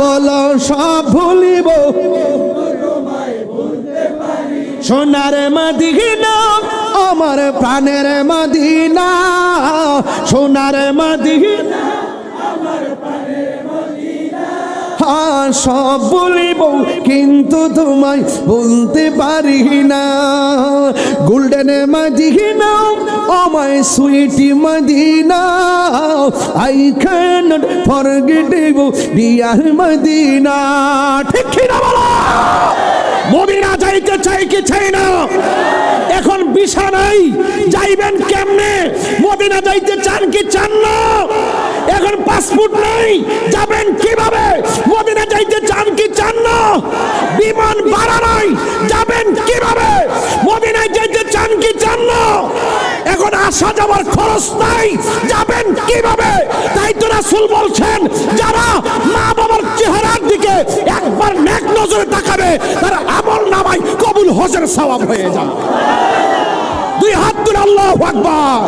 বলো সব ভুলিব, সোনার মদিনা আমার প্রাণের মদিনা, সোনার মদিনা সব বলিব কিন্তু তোমায় বলতে পারি না। গোল্ডেন মদিনা আমার sweetie Madina, I can't forget you dear Madina. ঠিক কি না বলো? মদিনা যাইতে চাই কি চাই না? এখন ভিসা নাই, যাইবেন কেমনে? মদিনা যাইতে চান কি চান না? এখন পাসপোর্ট নাই, যাবেন কিভাবে? মদিনা যাইতে চান কি চান না? বিমান ভাড়া নাই, যাবেন কিভাবে? মদিনায় যাইতে চান কি চান না? এখন আসা যাওয়ার খরচ নাই, যাবেন কিভাবে? তাই তো রাসূল বলছেন, যারা মা বাবার চেহারার দিকে একবার নেক নজরে তাকাবে তার আমল নামায় কবুল হজের সওয়াব হয়ে যাবে। দুই হাত তুলে আল্লাহু আকবার।